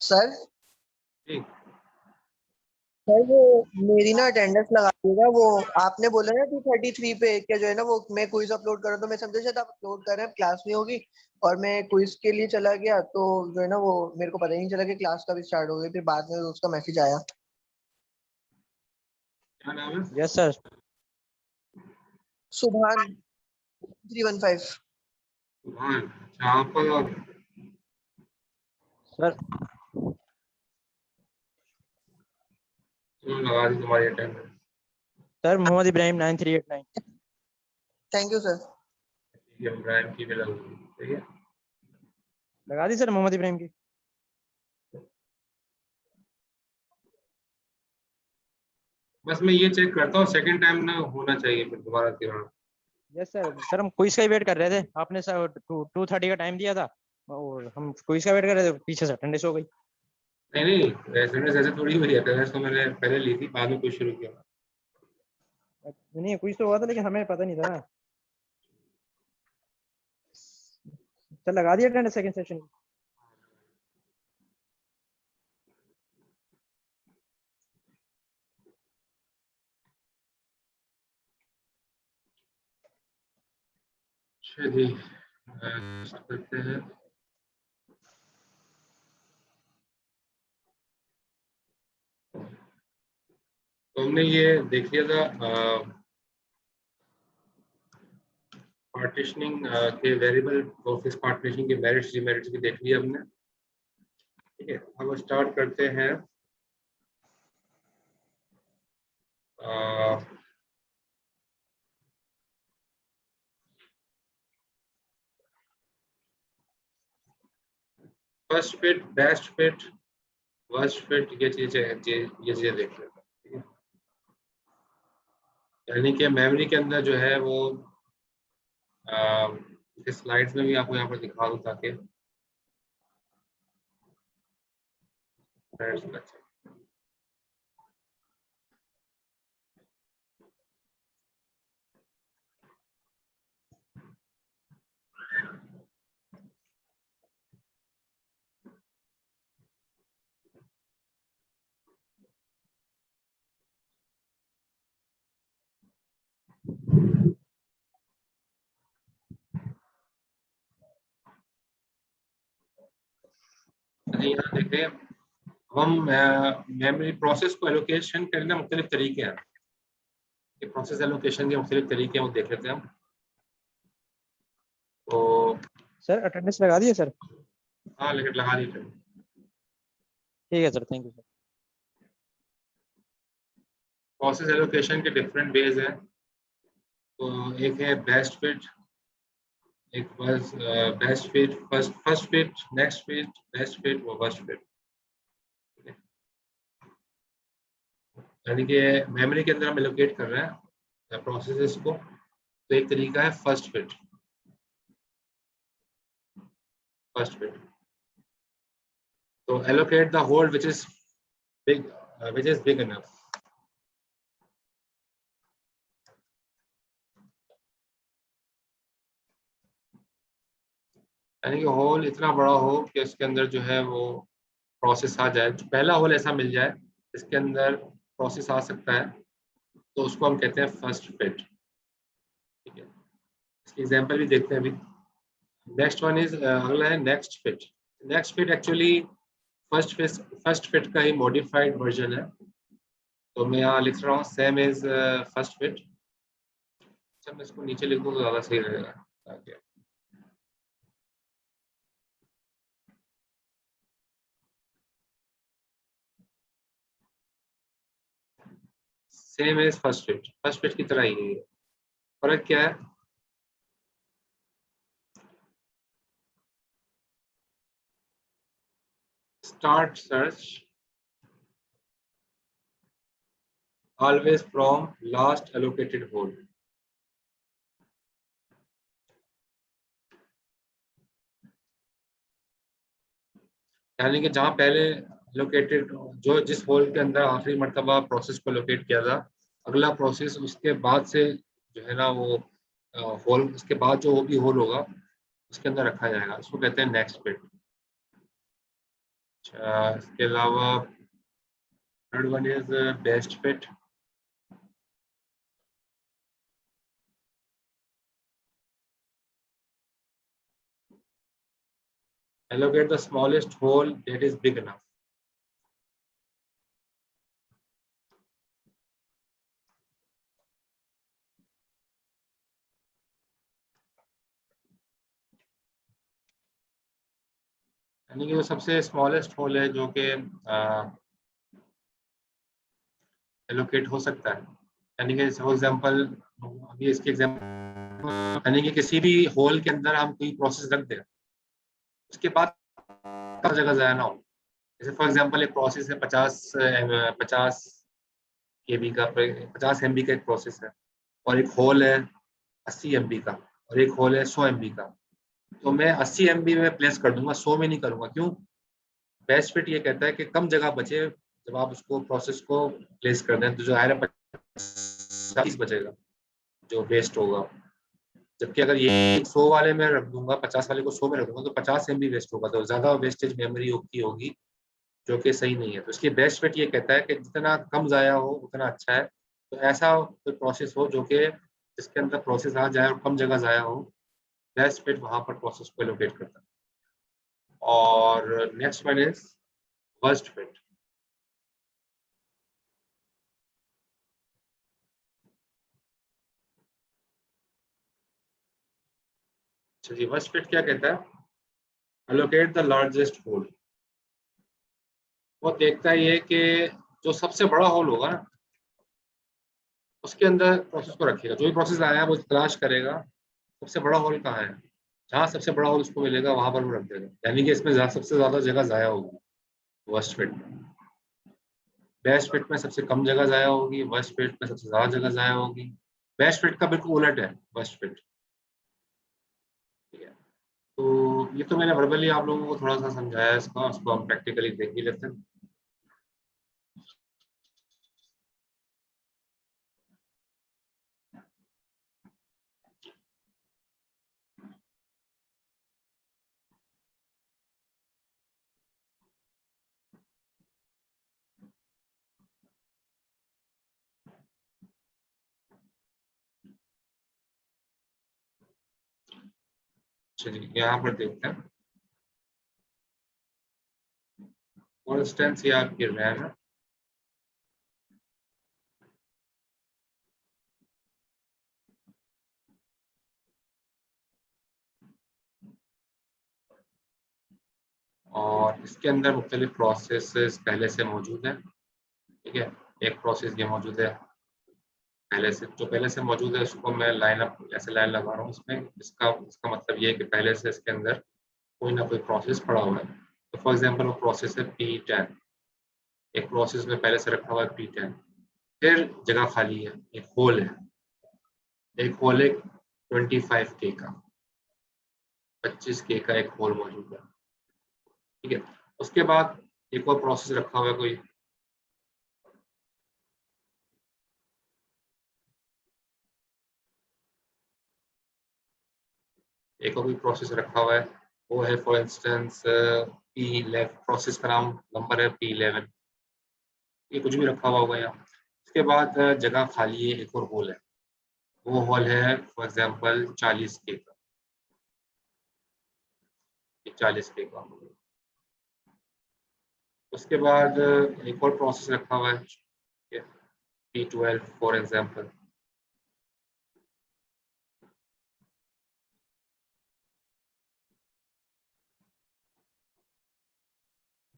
Sir ठीक। Sir वो मेरी ना अटेंडेंस लगा दीजिएगा। वो आपने बोला ना 233 पे क्या जो है ना वो मैं क्विज अपलोड कर रहा, तो मैं समझा शायद आप अपलोड कर रहे हैं, क्लास में होगी। और मैं क्विज के लिए चला गया तो जो है ना वो मेरे को पता ही नहीं चला कि क्लास कब स्टार्ट हो गई, फिर बाद में उसका मैसेज आया। क्या नाम है? Yes sir. सुभान 315। हाँ, अच्छा आप सर लगा दी तुम्हारी attendance. Sir Mohammad Ibrahim 9389। Thank you sir. ये इब्राहिम की भी लगूंगी, ठीक है। लगा दी सर मोहम्मद इब्राहिम की। बस मैं ये चेक करता हूँ, सेकंड टाइम ना होना चाहिए फिर दोबारा तिराना। Yes sir. सर हम क्विज का ही वेट कर रहे थे, आपने सर 2:30 का टाइम दिया था और हम क्विज का वेट कर रहे थे, पीछे से अटेंडेंस हो गई। नहीं नहीं, अटेंडेंस ऐसे थोड़ी हुई है, अटेंडेंस तो मैंने पहले ली थी, बाद में कुछ शुरू किया। नहीं क्विज तो हुआ था लेकिन हमें पता नहीं था ना। सर लगा दिया अटेंडेंस सेकंड सेशन। चलिए करते हैं। तो हमने ये देख लिया था पार्टीशनिंग के वेरिएबल प्रोसेस पार्टीशनिंग के मेरिट्स डिमेरिट्स भी देख लिया हमने, ठीक है। अब स्टार्ट करते हैं first fit, best fit, worst fit, ये चीजें देख लेते हैं, ठीक है। यानी कि मेमोरी के अंदर जो है वो स्लाइड्स में भी आपको यहाँ पर दिखा दूँ ताकि यहाँ देखें। हम मेमोरी प्रोसेस को एलोकेशन करने मुख्तलिफ तरीके हैं, कि प्रोसेस एलोकेशन के मुख्तलिफ तरीके हैं वो देख लेते हैं हम। तो सर अटेंडेंस लगा दिए सर। हाँ, लेकिन लगा लीजिए। ठीक है sir, thank you sir. Process allocation के डिफरेंट वेज हैं। तो एक है बेस्ट फिट, एक बस best fit, first fit, next fit, best fit और वर्स्ट फिट। यानी कि मेमोरी के अंदर हम एलोकेट कर रहे हैं प्रोसेसेस को। तो एक तरीका है फर्स्ट फिट। तो allocate the hole which is big enough. यानी कि होल इतना बड़ा हो कि उसके अंदर जो है वो प्रोसेस आ जाए, जो पहला होल ऐसा मिल जाए इसके अंदर प्रोसेस आ सकता है, तो उसको हम कहते हैं फर्स्ट फिट, ठीक है। इसकी एग्जांपल भी देखते हैं अभी। नेक्स्ट वन इज अगला है next fit. Next fit actually first fit का ही मॉडिफाइड वर्जन है। तो मैं यहाँ लिख रहा हूँ सेम इज फर्स्ट फिट। अच्छा, मैं इसको नीचे लिख दूँ तो ज़्यादा सही रहेगा ताकि सेम इज फर्स्ट फिट की तरह ही है। फर्क क्या है? Start search always from last allocated hole। यानी कि जहां पहले लोकेटेड, जो जिस होल के अंदर आखिरी मर्तबा प्रोसेस को लोकेट किया था, अगला प्रोसेस उसके बाद से जो है ना वो होल, उसके बाद जो भी होल होगा उसके अंदर रखा जाएगा, उसको कहते हैं नेक्स्ट बिट। इसके अलावा third one is best fit. allocate the smallest hole that is big enough। यानी कि जो सबसे स्मॉलेस्ट होल है जो कि एलोकेट हो सकता है, यानी कि फॉर एग्जांपल अभी इसके एग्जांपल, यानी कि किसी भी होल के अंदर हम कोई प्रोसेस रख दें, उसके बाद हर जगह ज़ाया ना हो। जैसे फॉर एग्जांपल एक प्रोसेस है 50 KB का, 50 MB का एक प्रोसेस है, और एक होल है 80 MB का, और एक होल है 100 MB का। तो मैं 80 MB में प्लेस कर दूंगा, 100 में नहीं करूंगा। क्यों? बेस्ट फिट ये कहता है कि कम जगह बचे जब आप उसको प्रोसेस को प्लेस कर दें, तो जो आयरन 50 बचेगा जो वेस्ट होगा। जबकि अगर ये 100 वाले में रख दूंगा, 50 वाले को 100 में रख दूंगा, तो 50 MB वेस्ट होगा, तो ज्यादा वेस्टेज मेमोरी की होगी, जो कि सही नहीं है। तो इसलिए बेस्ट फिट ये कहता है कि जितना कम जाया हो उतना अच्छा है। तो ऐसा कोई प्रोसेस हो जो कि जिसके अंदर प्रोसेस आ जाए और कम जगह जाया हो, बेस्ट फिट वहां पर प्रोसेस को एलोकेट करता है। और next one is worst fit. चलिए, वर्स्ट फिट क्या कहता है? Allocate the largest hole. वो देखता है ये कि जो सबसे बड़ा होल होगा ना, उसके अंदर प्रोसेस को रखेगा। जो भी प्रोसेस आया है वो तलाश करेगा सबसे बड़ा होल कहाँ है, जहाँ सबसे बड़ा होल उसको मिलेगा वहां पर वो रख देगा। यानी कि इसमें सबसे ज्यादा जगह जाया होगी वर्स्ट फिट में। बेस्ट फिट में सबसे कम जगह जाया होगी, वर्स्ट फिट में सबसे ज्यादा जगह जाया होगी। बेस्ट फिट का बिल्कुल उलट है वर्स्ट फिट। ठीक है, तो ये तो मैंने वर्बली आप लोगों को थोड़ा सा समझाया इसका, उसको हम प्रैक्टिकली देख भी लेते हैं। चलिए यहाँ पर देखते हैं। फॉर इंस्टेंस ये आपकी रैम है, और इसके अंदर मुख्तलिफ प्रोसेसेस पहले से मौजूद हैं। ठीक है, एक प्रोसेस ये मौजूद है पहले से, जो पहले से मौजूद है उसको मैं लाइन अप ऐसे लाइन लगा रहा हूँ इसमें। इसका मतलब ये है कि पहले से इसके अंदर कोई ना कोई प्रोसेस पड़ा हुआ है। तो फॉर एग्जांपल वो प्रोसेस है P10, एक प्रोसेस में पहले से रखा हुआ है P10। फिर जगह खाली है, एक होल है, एक होल है 25K का, 25K का एक होल मौजूद है। ठीक है, उसके बाद एक और प्रोसेस रखा हुआ है कोई, एक और कोई प्रोसेस रखा हुआ है, वो है फॉर इंस्टेंस P11, प्रोसेस का नाम नंबर है P11। ये कुछ भी रखा हुआ होगा यहाँ। इसके बाद जगह खाली है, एक और होल है, वो होल है फॉर एग्जांपल 40K का, 40K का। उसके बाद एक और प्रोसेस रखा हुआ है P12 फॉर एग्जांपल।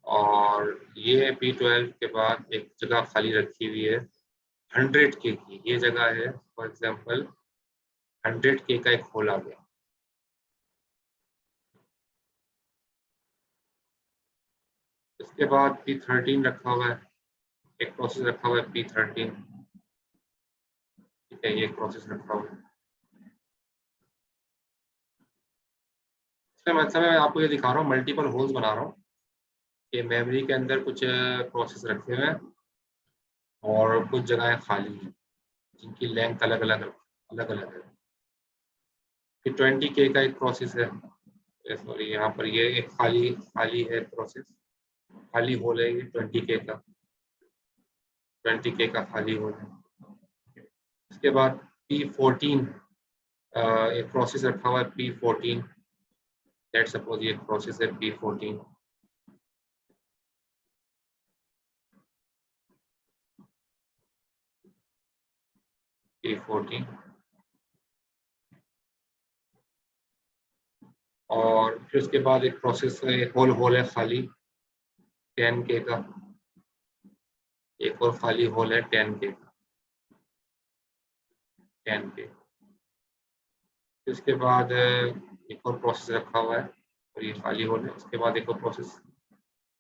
और ये P12 के बाद एक जगह खाली रखी हुई है 100K की, ये जगह है फॉर एग्जांपल 100K का एक होल आ गया। इसके बाद P13 रखा हुआ है, एक प्रोसेस रखा हुआ है P13। ठीक है, ये एक प्रोसेस रखा हुआ है। इसका मतलब मैं आपको ये दिखा रहा हूँ, मल्टीपल होल्स बना रहा हूँ कि मेमोरी के अंदर कुछ प्रोसेस रखे हुए हैं और कुछ जगहें खाली हैं जिनकी लेंथ अलग अलग है। फिर 20K का एक प्रोसेस है, सॉरी यहाँ पर ये एक खाली है प्रोसेस। खाली होल है ये 20K का, 20K का खाली होल है। इसके बाद P14 एक प्रोसेस रखा हुआ है P14, लेट सपोज ये प्रोसेस है P14। P14 और फिर उसके बाद एक प्रोसेस है, एक होल है खाली 10K का, एक और खाली होल है 10K का, 10K। इसके बाद एक और प्रोसेस रखा हुआ है और ये खाली होल है। उसके बाद एक और प्रोसेस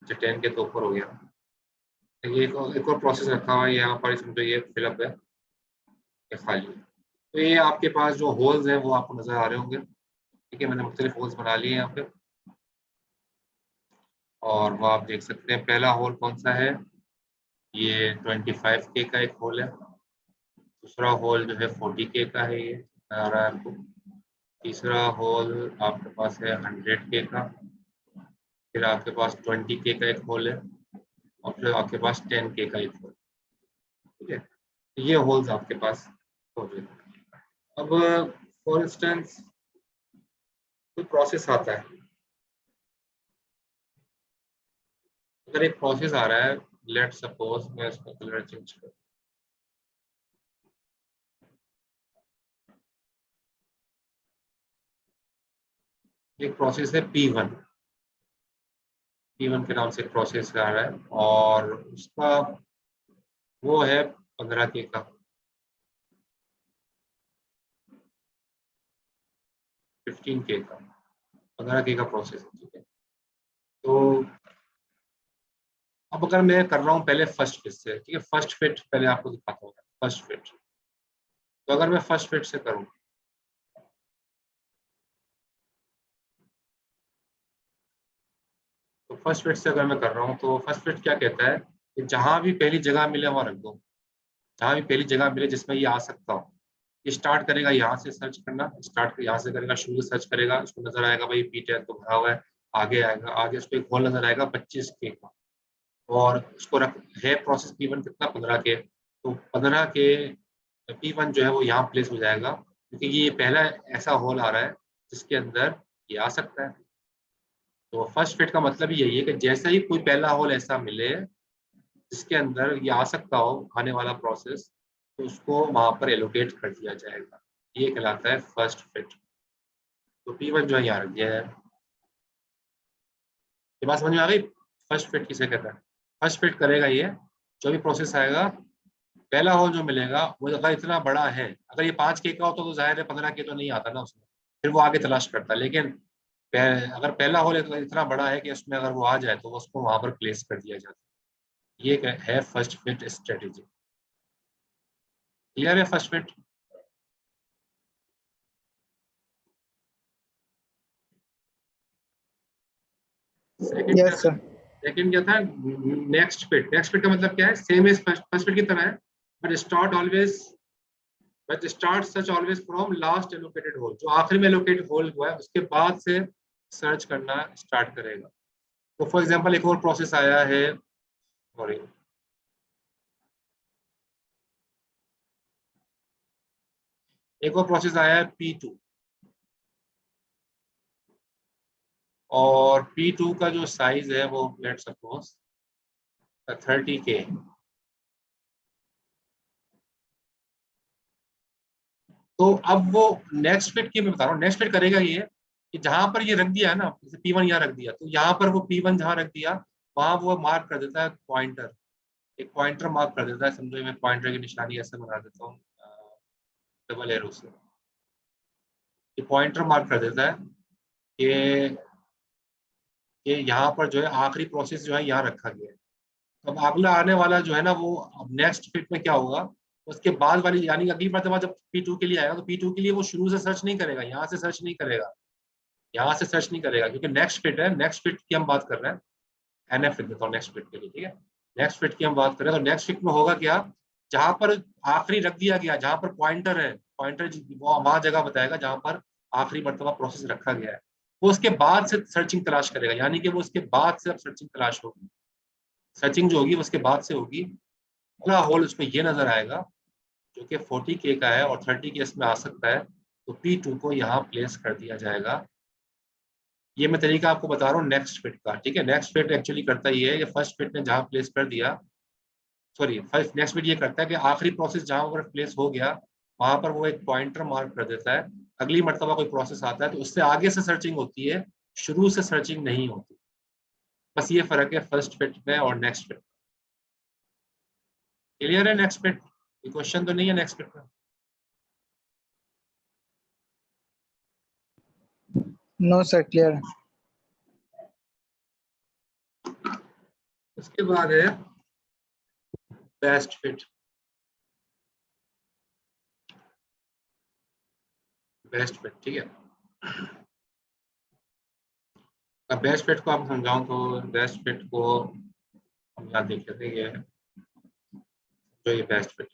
जो 10K तो ऊपर हो गया, ये एक और प्रोसेस रखा हुआ है यहाँ पर, समझो ये फिलअप है, ये खाली है। तो ये आपके पास जो होल्स हैं वो आपको नजर आ रहे होंगे, ठीक है। मैंने मुख्तलिफ होल्स बना लिए यहाँ पे और वो आप देख सकते हैं। पहला होल कौन सा है, ये 25K का एक होल है। दूसरा होल जो है 40K का है, ये आ रहा है आपको। तीसरा होल आपके पास है 100K का। फिर आपके पास 20K का एक होल है और फिर आपके पास 10K का एक होल, ठीक है। ये होल्स आपके पास हो गए। अब फॉर इंस्टेंस कोई प्रोसेस आता है, अगर एक प्रोसेस आ रहा है, लेट सपोज मैं इसका कलर चेंज करूं, एक प्रोसेस है P1, P1 के नाम से एक प्रोसेस आ रहा है और उसका वो है 15K का, 15K का, 15K का प्रोसेस है, ठीक है। तो अब अगर मैं कर रहा हूँ पहले फर्स्ट फिट से, ठीक है, फर्स्ट फिट पहले आपको दिखाता हूँ, फर्स्ट फिट। तो अगर मैं फर्स्ट फिट से करूँ, तो फर्स्ट फिट से अगर मैं कर रहा हूँ तो फर्स्ट फिट क्या कहता है कि जहां भी पहली जगह मिले वहां रख दो, जहां भी पहली जगह मिले जिसमें ये आ सकता हो। ये स्टार्ट करेगा यहाँ से सर्च करना, स्टार्ट यहाँ से करेगा, शुरू से सर्च करेगा, उसको नजर आएगा भाई P10 तो भरा हुआ है, आगे आएगा, आगे उसको एक होल नजर आएगा 25K का और उसको रख है प्रोसेस P1 कितना 15K, तो 15K P1 जो है वो यहाँ प्लेस हो जाएगा क्योंकि ये पहला ऐसा होल आ रहा है जिसके अंदर ये आ सकता है। तो फर्स्ट फिट का मतलब ही यही है कि जैसे ही कोई पहला होल ऐसा मिले जिसके अंदर ये आ सकता हो आने वाला प्रोसेस, तो उसको वहां पर एलोकेट कर दिया जाएगा, ये कहलाता है फर्स्ट फिट। तो P1 जो है यहाँ रख दिया है। ये बात समझ में आ गई, फर्स्ट फिट किसे कहता है। फर्स्ट फिट करेगा ये, जो भी प्रोसेस आएगा पहला होल जो मिलेगा वो अगर इतना बड़ा है, अगर ये 5K का होता तो जाहिर है 15K तो नहीं आता ना उसमें, फिर वो आगे तलाश करता, लेकिन अगर पहला होल इतना बड़ा है कि उसमें अगर वो आ जाए तो उसको वहां पर प्लेस कर दिया जाता है। ये है फर्स्ट फिट स्ट्रेटेजी। क्लियर है फर्स्ट फिट। सेकंड क्या यस सर। सेकंड क्या था, नेक्स्ट फिट। नेक्स्ट फिट का मतलब क्या है, सेम एज फर्स्ट फिट की तरह है, बट स्टार्ट सच always from last allocated hole, जो आखिरी में एलोकेटेड होल हुआ है उसके बाद से सर्च करना स्टार्ट करेगा। तो फॉर एग्जांपल एक और प्रोसेस आया है, सॉरी एक और प्रोसेस आया है P2 और P2 का जो साइज है वो लेट सपोज 30K। तो अब वो नेक्स्ट फिट की मैं बता रहा हूँ, नेक्स्ट फिट करेगा ये कि जहां पर ये रख दिया है ना, जैसे P1 यहाँ रख दिया, तो यहाँ पर वो P1 जहां रख दिया वहां वो मार्क कर देता है पॉइंटर, एक पॉइंटर मार्क कर देता है। समझो मैं पॉइंटर की निशानी ऐसे बना देता हूँ डबल एरो से, ये पॉइंटर मार्क कर देता है कि यहाँ पर जो है आखिरी प्रोसेस जो है यहाँ रखा गया है। अब अगला आने वाला जो है ना वो अब नेक्स्ट फिट में क्या होगा, उसके बाद वाली यानी अगली मरतबा जब P2 के लिए आएगा तो P2 के लिए वो शुरू से सर्च नहीं करेगा, यहाँ से सर्च नहीं करेगा, यहाँ से सर्च नहीं करेगा, क्योंकि नेक्स्ट फिट है। नेक्स्ट फिट की हम बात कर रहे हैं, NF फिट देता हूँ नेक्स्ट फिट के लिए, ठीक है। नेक्स्ट फिट की हम बात करें तो नेक्स्ट फिट में होगा क्या, जहां पर आखिरी रख दिया गया, जहां पर पॉइंटर है, पॉइंटर वो वहां जगह बताएगा जहां पर आखिरी मरतबा प्रोसेस रखा गया है, वो उसके बाद से सर्चिंग तलाश करेगा, यानी कि वो उसके बाद से अब सर्चिंग तलाश होगी। सर्चिंग जो होगी उसके बाद से होगी। अगला होल उसमें ये नजर आएगा जो कि 40K का है और 30K इसमें आ सकता है, तो P2 को यहाँ प्लेस कर दिया जाएगा। ये मैं तरीका आपको बता रहा हूँ नेक्स्ट फिट का, ठीक है। नेक्स्ट फिट एक्चुअली करता ही है, ये फर्स्ट फिट ने जहाँ प्लेस कर दिया, सॉरी फर्स्ट नेक्स्ट फिट ये करता है कि आखिरी प्रोसेस जहाँ अगर प्लेस हो गया वहां पर वो एक पॉइंटर मार्क कर देता है। अगली मरतबा कोई प्रोसेस आता है तो उससे आगे से सर्चिंग होती है, शुरू से सर्चिंग नहीं होती। बस ये फर्क है फर्स्ट फिट में और नेक्स्ट फिट। क्लियर है नेक्स्ट फिट? ये क्वेश्चन तो नहीं है नेक्स्ट फिट में? नो सर, क्लियर है। उसके बाद है बेस्ट फिट। बेस्ट फिट, ठीक है। अब बेस्ट फिट को आप समझाऊं तो बेस्ट फिट को हम यहाँ देख लेते हैं, ये है जो ये बेस्ट फिट।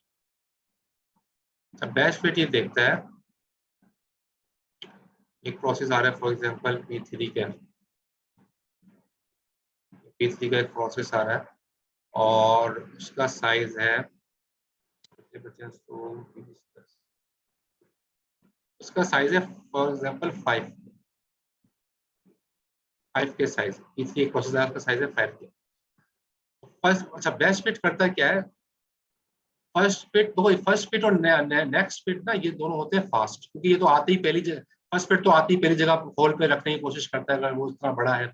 अब बेस्ट फिट ये देखता है एक प्रोसेस आ रहा है फॉर एग्जांपल P3 का, P3 का एक प्रोसेस आ रहा है और उसका साइज है, उसका साइज है फॉर एग्जांपल 5 के साइज। P3 एक प्रोसेस है, उसका साइज है 5 के। फर्स्ट, अच्छा बेस्ट फिट करता क्या है? फर्स्ट फिट तो फर्स्ट फिट और नेक्स्ट फिट ना, ये दोनों होते हैं फास्ट, क्योंकि ये तो आते ही पहली जगह, फर्स्ट फिट तो आती ही पहली जगह होल पे रखने की कोशिश करता है अगर वो उतना बड़ा है।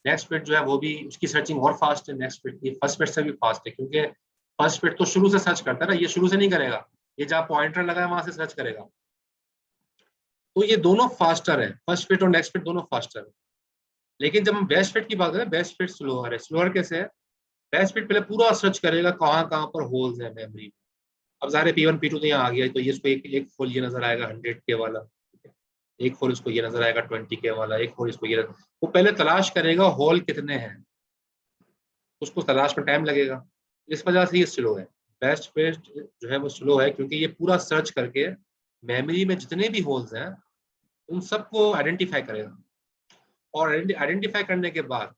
नेक्स्ट फिट जो है वो भी, उसकी सर्चिंग और फास्ट है नेक्स्ट फिट की, फर्स्ट फिट से भी फास्ट है, क्योंकि फर्स्ट फिट तो शुरू से सर्च करता है ना, ये शुरू से नहीं करेगा, ये जहाँ पॉइंटर लगा है वहां से सर्च करेगा। तो ये दोनों फास्टर है, फर्स्ट फिट और नेक्स्ट फिट दोनों फास्टर है। लेकिन जब हम बेस्ट फिट की बात करें, बेस्ट फिट स्लोअर है। स्लोअर कैसे है? बेस्ट फिट पहले पूरा सर्च करेगा कहाँ कहाँ पर होल्स है मेमोरी में। अब सारे P1 P2 तो यहाँ आ गया, तो ये इसको एक फोल ये नजर आएगा 100K वाला, एक फोल इसको ये नजर आएगा 20K वाला, एक फोल इसको ये वो पहले तलाश करेगा होल कितने हैं, उसको तलाश में टाइम लगेगा, इस वजह से ये स्लो है। बेस्ट फिट जो है वो स्लो है क्योंकि ये पूरा सर्च करके मेमोरी में जितने भी होल्स हैं उन सबको आइडेंटिफाई करेगा, और आइडेंटिफाई करने के बाद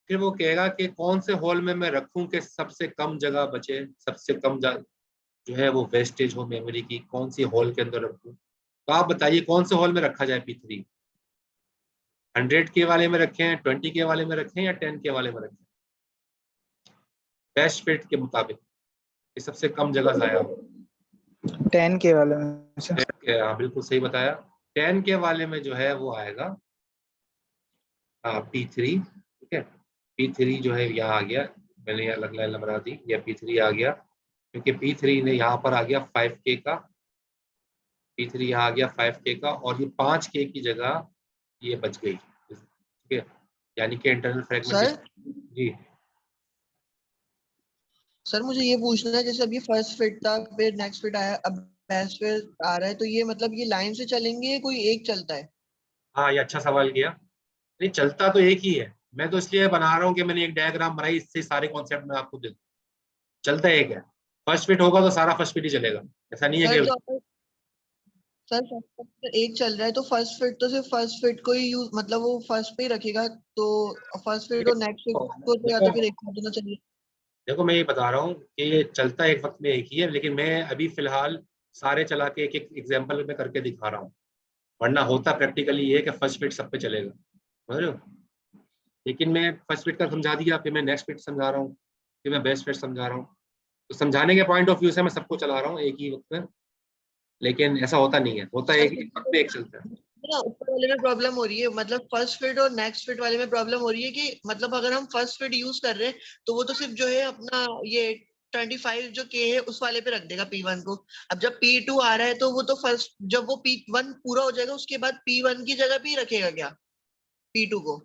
फिर वो कहेगा कि कौन से होल में मैं रखूं कि सबसे कम जगह बचे, सबसे कम जो है वो वेस्टेज हो मेमोरी की, कौन सी हॉल के अंदर रखूं। तो आप बताइए कौन से हॉल में रखा जाए P3? 100K वाले में रखें, 20K वाले में रखें या 10K वाले में रखें? बेस्ट फिट के मुताबिक ये सबसे कम जगह जाया हो। 10K वाले में सर। 10K, हाँ बिल्कुल सही बताया। 10K वाले में जो है वो आएगा P3, ठीक है। P3 जो है यहाँ आ गया, मैंने यहाँ अलग लाइन बना दी, या P3 आ गया क्योंकि P3 ने यहाँ पर आ गया 5K का, P3 यहाँ आ गया 5K का, और ये 5K की जगह ये बच गई, ठीक है। यानी कि इंटरनल फ्रेगमेंटेशन। जी सर मुझे ये पूछना है, जैसे अभी फर्स्ट फिट था, फिर नेक्स्ट फिट आया, अब बेस्ट फिट आ रहा है, तो ये मतलब ये लाइन से चलेंगे या कोई एक चलता है? हाँ, ये अच्छा सवाल किया। नहीं, चलता तो एक ही है, मैं तो इसलिए बना रहा हूँ कि मैंने एक डायग्राम बनाई, इससे सारे कॉन्सेप्ट में आपको दे दूँ। चलता एक है, फर्स्ट फिट होगा तो सारा फर्स्ट फिट ही चलेगा, ऐसा नहीं है सर कि तो सर first fit एक चल रहा है, तो फर्स्ट फिट तो सिर्फ फर्स्ट फिट को ही यूज, मतलब वो फर्स्ट पे ही रखेगा, तो फर्स्ट फिट और नेक्स्ट फिट को तो या तो फिर एक साथ होना चाहिए। देखो मैं ये बता रहा हूँ कि ये चलता एक वक्त में एक ही है, लेकिन मैं अभी फिलहाल सारे चला के एक एक एग्जाम्पल में करके दिखा रहा हूँ, वरना होता प्रैक्टिकली ये है कि फर्स्ट फिट सब पे चलेगा, समझ रहे हो। लेकिन मैं फर्स्ट फिट का समझा दिया, फिर मैं नेक्स्ट फिट समझा रहा हूँ, फिर मैं बेस्ट फिट समझा रहा हूँ, तो समझाने के पॉइंट ऑफ व्यू से मैं सबको चला रहा हूँ एक ही वक्त में, लेकिन ऐसा होता नहीं है, होता सर एक वक्त में एक चलता है। ना ऊपर वाले में प्रॉब्लम हो रही है, मतलब फर्स्ट फिट और नेक्स्ट फिट वाले में प्रॉब्लम हो रही है कि मतलब अगर हम फर्स्ट फिट यूज कर रहे हैं तो वो तो सिर्फ जो है अपना ये 25 जो K है उस वाले पे रख देगा P1 को। अब जब P2 आ रहा है तो वो तो फर्स्ट, जब वो P1 पूरा हो जाएगा उसके बाद P1 की जगह भी रखेगा क्या P2 को?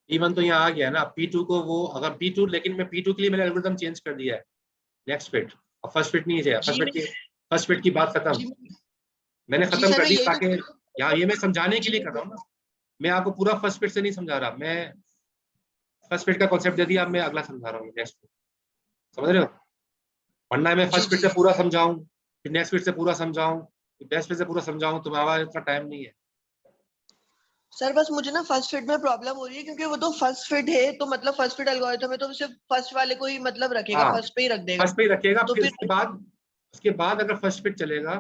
P1 तो यहाँ आ गया ना, P2 को वो अगर P2, लेकिन मैं P2 के लिए मैंने एल्गोरिथम चेंज कर दिया है, नेक्स्ट फिट और फर्स्ट फिट नहीं है, जी मैं फर्स्ट फिट की बात खत्म, जी मैंने जी खत्म सर कर मैं दी, यही तो ताकि यहाँ ये मैं समझाने के जी लिए कर रहा हूँ ना, मैं आपको पूरा फर्स्ट फिट से नहीं समझा रहा, मैं फर्स्ट फिट का कॉन्सेप्ट दे दिया, अब मैं अगला समझा रहा हूँ नेक्स्ट, समझ रहे हो। वरना मैं जी फर्स्ट फिट जी से पूरा समझाऊं, फिर नेक्स्ट फिट से पूरा समझाऊं, फिर बेस्ट फिट से पूरा समझाऊं, तो हमारे पास इतना टाइम नहीं है। सर बस मुझे ना फर्स्ट फिट में प्रॉब्लम हो रही है, क्योंकि वो तो फर्स्ट फिट है, तो मतलब फर्स्ट फिट एल्गोरिथम है, तो सिर्फ फर्स्ट वाले को ही मतलब रखेगा, हाँ, फर्स्ट पे ही रख देगा। फर्स्ट पे ही रखेगा, तो फिर फिर उसके बाद अगर फर्स्ट फिट चलेगा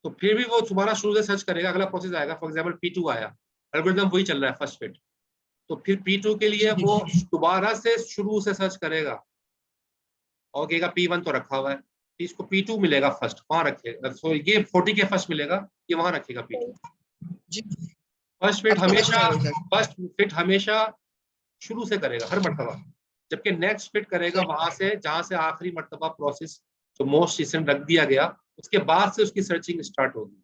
तो फिर भी वो दोबारा शुरू से सर्च करेगा, अगला प्रोसेस आएगा। फॉर एग्जाम्पल P2 आया, एल्गोरिथम वही चल रहा है फर्स्ट फिट, तो फिर P2 के लिए वो दोबारा से शुरू से सर्च करेगा और कहेगा P1 तो रखा हुआ है, इसको P2 मिलेगा फर्स्ट, वहां रखेगा। सो ये 40 के फर्स्ट मिलेगा, ये वहां रखेगा P2। जी फर्स्ट फिट अब समझ में हमेशा आ गई सर। फर्स्ट फिट हमेशा शुरू से करेगा हर मर्तबा, जबकि नेक्स्ट फिट करेगा सही। वहां से जहां से आखिरी मर्तबा प्रोसेस जो मोस्ट रिसेंट रख दिया गया, उसके बाद से उसकी सर्चिंग स्टार्ट होगी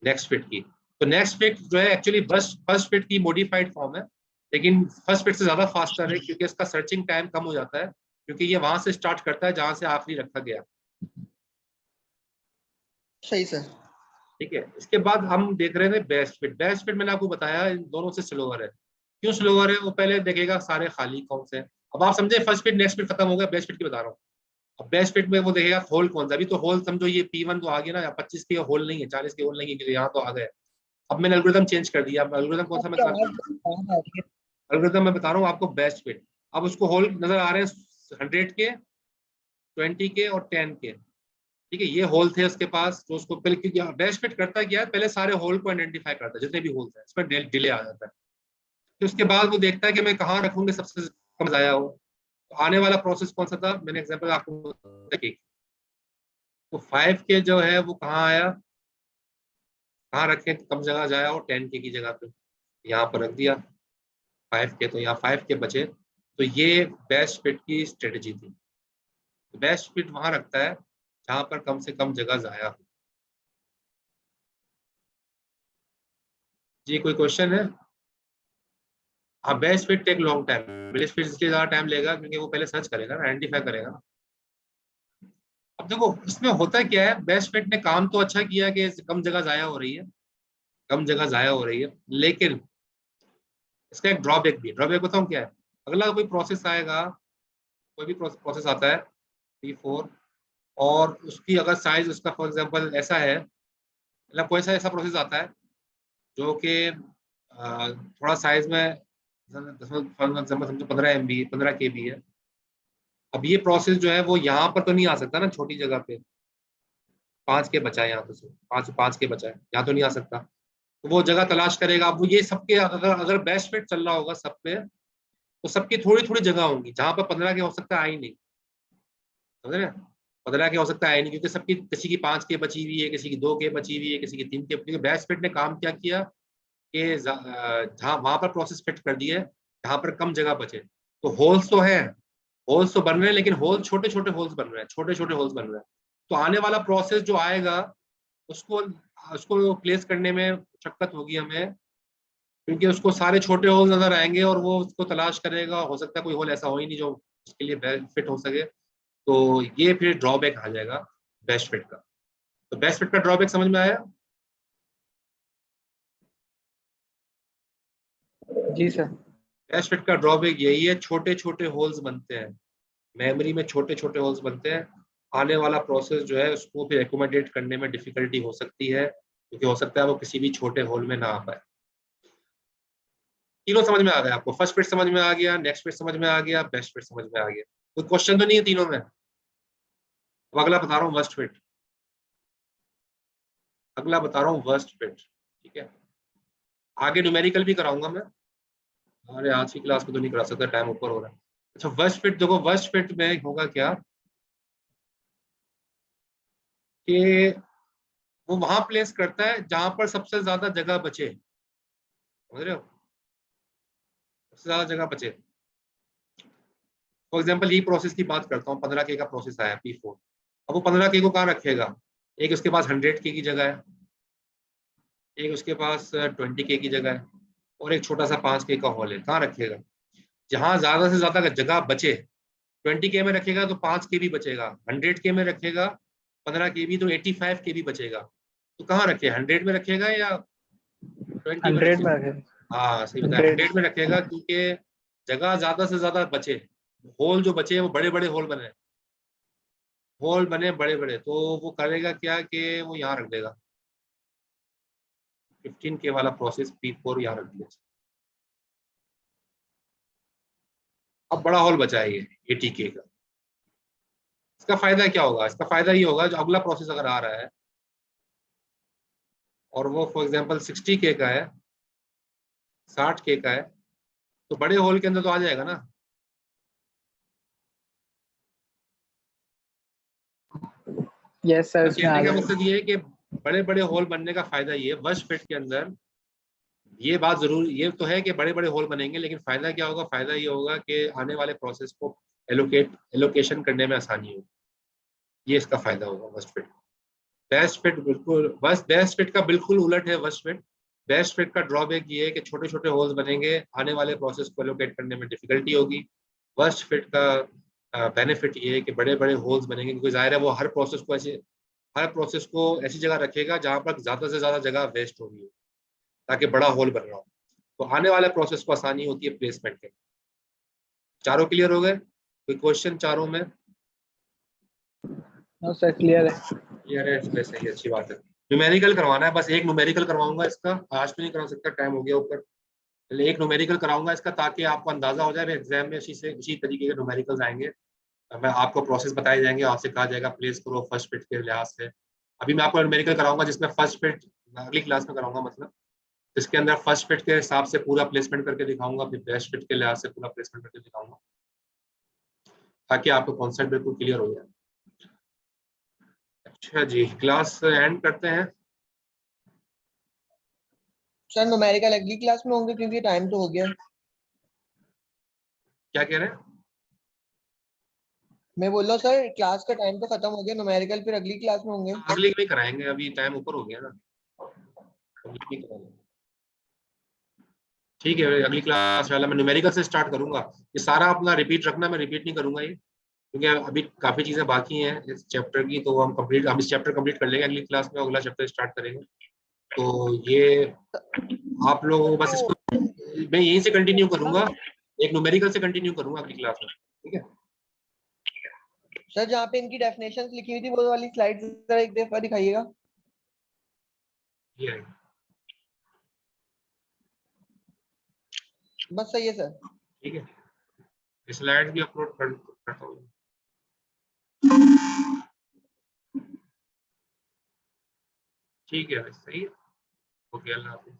नेक्स्ट फिट की। तो नेक्स्ट फिट जो है एक्चुअली फर्स्ट फिट की मॉडिफाइड फॉर्म है, लेकिन फर्स्ट फिट से ज्यादा फास्टर है क्योंकि इसका सर्चिंग टाइम कम हो जाता है, क्योंकि ये वहां से स्टार्ट करता है जहां से आखिरी रखा गया। सही सर। ठीक है, इसके बाद हम देख रहे थे बेस्ट फिट। बेस्ट फिट मैंने आपको बताया इन दोनों से स्लोअर है। क्यों स्लोअर है? वो पहले देखेगा सारे खाली कौन से हैं। अब आप समझे फर्स्ट फिट नेक्स्ट फिट खत्म हो गया, बेस्ट फिट की बता रहा हूँ। अब बेस्ट फिट में वो देखेगा होल कौन सा। अभी तो होल समझो ये P1 तो आ गया ना, 25 के होल नहीं है, 40 के होल नहीं है, क्योंकि यहाँ तो आ गए। अब मैंने एल्गोरिथम चेंज कर दिया। अब एल्गोरिथम कौन सा मैं एल्गोरिथम मैं बता रहा हूँ आपको, बेस्ट फिट। अब उसको होल नजर आ रहे हैं 100 के, 20 के और 10 के। ठीक है, ये होल थे उसके पास, तो उसको पहले बेस्ट फिट करता क्या है, पहले सारे होल को आइडेंटिफाई करता है, जितने भी होल्स हैं इसमें डिले आ जाता है। तो उसके बाद वो देखता है कि मैं कहाँ रखूंगी सबसे कम जाया हो। तो आने वाला प्रोसेस कौन सा था, मैंने एग्जांपल आपको देखी। तो 5 के जो है वो कहाँ आया, कहाँ रखे कम जगह जाया हो, 10 के की जगह पे यहाँ पर रख दिया 5 के, तो यहाँ 5 के बचे। तो ये बेस्ट फिट की स्ट्रेटेजी थी। बेस्ट फिट वहां रखता है जहां पर कम से कम जगह जाया हो। जी कोई क्वेश्चन है? हाँ, best fit take long time. Best fit इसलिए ज्यादा टाइम लेगा क्योंकि वो पहले सर्च करेगा ना, आइडेंटिफाई करेगा। अब देखो इसमें होता क्या है, बेस्ट फिट ने काम तो अच्छा किया कि कम जगह जाया हो रही है, कम जगह जाया हो रही है, लेकिन इसका एक ड्रॉबैक भी है। ड्रॉबैक बताऊँ क्या है? अगला कोई प्रोसेस आएगा, कोई भी प्रोसेस आता है P4, और उसकी अगर साइज उसका फॉर एग्जांपल ऐसा है, मतलब कोई सा ऐसा प्रोसेस आता है जो कि थोड़ा साइज में समझो 15 MB 15 KB है। अब ये प्रोसेस जो है वो यहाँ पर तो नहीं आ सकता ना, छोटी जगह पे 5 के बचा है, यहाँ तो 5 के बचा है, यहाँ तो नहीं आ सकता। तो वो जगह तलाश करेगा। अब वो ये सबके अगर बेस्ट फिट चल रहा होगा सब पे, तो सबकी थोड़ी थोड़ी जगह होंगी, जहां पर 15 के हो सकता है आई नहीं, समझ रहे हैं? 15 के हो सकता है आई नहीं, क्योंकि सबकी किसी की 5 के बची हुई है, किसी की 2 के बची हुई है, किसी की 3 के। क्योंकि बेस्ट फिट ने काम क्या किया कि जहाँ वहां पर प्रोसेस फिट कर दिए जहां पर कम जगह बचे। तो होल्स तो है, होल्स तो बन रहे हैं, लेकिन होल छोटे छोटे होल्स बन रहे हैं, छोटे छोटे होल्स बन रहे हैं। तो आने वाला प्रोसेस जो आएगा उसको उसको प्लेस करने में दिक्कत होगी हमें, क्योंकि उसको सारे छोटे होल नजर आएंगे और वो उसको तलाश करेगा। हो सकता है कोई होल ऐसा हो ही नहीं जो उसके लिए फिट हो सके। तो ये फिर ड्रॉबैक आ जाएगा बेस्ट फिट का। तो बेस्ट फिट का ड्रॉबैक समझ में आया? जी सर। बेस्ट फिट का ड्रॉबैक यही है, छोटे छोटे होल्स बनते हैं, मेमोरी में छोटे छोटे होल्स बनते हैं। आने वाला प्रोसेस जो है उसको फिर एकोमोडेट करने में डिफिकल्टी हो सकती है, क्योंकि हो सकता है वो किसी भी छोटे होल में ना आ पाए। तीनों समझ में आ गया आपको? फर्स्ट फिट समझ में आ गया, नेक्स्ट फिट समझ में आ गया, बेस्ट फिट समझ में आ गया। कोई क्वेश्चन तो नहीं है तीनों में? अब अगला बता रहा हूँ वर्स्ट फिट। अगला बता रहा हूँ वर्स्ट फिट। ठीक है, आगे न्यूमेरिकल भी कराऊंगा मैं। अरे आज की क्लास में तो नहीं करा सकता, टाइम ऊपर हो रहा है। अच्छा वर्स्ट फिट देखो, वर्स्ट फिट में होगा क्या कि वो वहां प्लेस करता है जहां पर सबसे ज्यादा जगह बचे, समझ रहे हो? सबसे ज्यादा जगह बचे। फॉर एग्जाम्पल यही प्रोसेस की बात करता हूँ, 15 K का प्रोसेस आया P4। अब वो 15 K को कहाँ रखेगा? एक उसके पास 100 K की जगह है, एक उसके पास 20 K की जगह है, और एक छोटा सा 5 K का हॉल है। कहाँ रखेगा? जहां ज्यादा से ज्यादा जगह बचे। 20 K में रखेगा तो 5 K भी बचेगा, 100 K में रखेगा 15 K भी, तो 85 K भी बचेगा। तो कहाँ रखे, 100 में रखेगा या 20 में 100 में रखेगा? रखें। हाँ सही बताया, 100। 100 में रखेगा, क्योंकि जगह ज्यादा से ज्यादा बचे। होल जो बचे वो बड़े बड़े होल बने, होल बने बड़े बड़े, तो वो करेगा क्या कि वो यहाँ रख देगा। 15K वाला प्रोसेस P4 यहाँ रख दिया। अब बड़ा होल बचा है ये 80K का। इसका फायदा क्या होगा? इसका फायदा ये होगा, जो अगला प्रोसेस अगर आ रहा है और वो फॉर एग्जांपल 60K का है, 60K का है, तो बड़े होल के अंदर तो आ जाएगा ना। यस सर, इसमें आ कहने का जाएगा। मकसद ये है कि बड़े बड़े होल बनने का फायदा ये है वर्स्ट फिट के अंदर। ये बात जरूर ये तो है कि बड़े बड़े होल बनेंगे, लेकिन फायदा क्या होगा? फायदा ये होगा कि आने वाले प्रोसेस को एलोकेशन करने में आसानी होगी। ये इसका फायदा होगा वर्स्ट फिट। बेस्ट फिट बिल्कुल बस बेस्ट फिट का बिल्कुल उलट है वर्स्ट फिट। बेस्ट फिट का ड्रॉबैक ये है कि छोटे छोटे होल्स बनेंगे, आने वाले प्रोसेस को एलोकेट करने में डिफिकल्टी होगी। वर्स्ट फिट का बेनिफिट ये है कि बड़े बड़े होल्स बनेंगे, क्योंकि जाहिर है वो हर प्रोसेस को ऐसी जगह रखेगा जहां पर ज्यादा से ज्यादा जगह वेस्ट हो रही है, ताकि बड़ा होल बन रहा हो। तो आने वाले प्रोसेस को आसानी होती है प्लेसमेंट के। चारों क्लियर हो गए? कोई क्वेश्चन चारों में? नो सर, क्लियर है। क्लियर है, इसमें सही, अच्छी बात है। न्यूमेरिकल करवाना है, बस एक न्यूमेरिकल करवाऊंगा इसका, आज तो नहीं करा सकता, टाइम हो गया ऊपर। पहले एक न्यूमेरिकल कराऊंगा इसका, ताकि आपको अंदाजा हो जाए एग्जाम में इसी तरीके के न्यूमेरिकल्स आएंगे। मैं आपको प्रोसेस बताए जाएंगे, आपसे कहा जाएगा प्लेस करो फर्स्ट फिट के लिहाज से। अभी मैं आपको न्यूमेरिकल कराऊंगा जिसमें फर्स्ट फिट अगली क्लास में कराऊंगा, मतलब जिसके अंदर फर्स्ट फिट के हिसाब से पूरा प्लेसमेंट करके दिखाऊंगा, फिर बेस्ट फिट के लिहाज से पूरा प्लेसमेंट करके दिखाऊंगा, ताकि आपको कॉन्सेप्ट बिल्कुल क्लियर हो जाए। अच्छा जी, क्लास एंड करते हैं। सर न्यूमेरिकल अगली क्लास में होंगे क्योंकि टाइम तो हो गया। क्या कह रहे हैं? मैं बोल रहा हूँ सर क्लास का टाइम तो खत्म हो गया, न्यूमेरिकल फिर अगली क्लास में होंगे। अगली में कराएंगे, अभी टाइम ऊपर हो गया ना, अगली में कराएंगे। ठीक है, अगली क्लास वाला मैं न्यूमेरिकल से स्टार्ट करूंगा। ये सारा अपना रिपीट रखना, मैं रिपीट नहीं करूंगा ये, क्योंकि अभी काफी चीजें बाकी हैं इस चैप्टर की, तो हम इस चैप्टर कंप्लीट कर लेंगे, अगली क्लास में अगला चैप्टर स्टार्ट करेंगे। तो ये आप लोगों को बस इसको मैं यहीं से कंटिन्यू करूंगा, एक न्यूमेरिकल से कंटिन्यू करूंगा अगली क्लास में, ठीक है। सर जहाँ पे इनकी डेफिनेशंस लिखी हुई थी वो वाली स्लाइड जरा एक दफा दिखाइएगा। ये है। बस सही है सर। ठीक है, स्लाइड भी अपलोड करता हूँ। ठीक है, सही है, ओके, अल्लाह हाफिज़।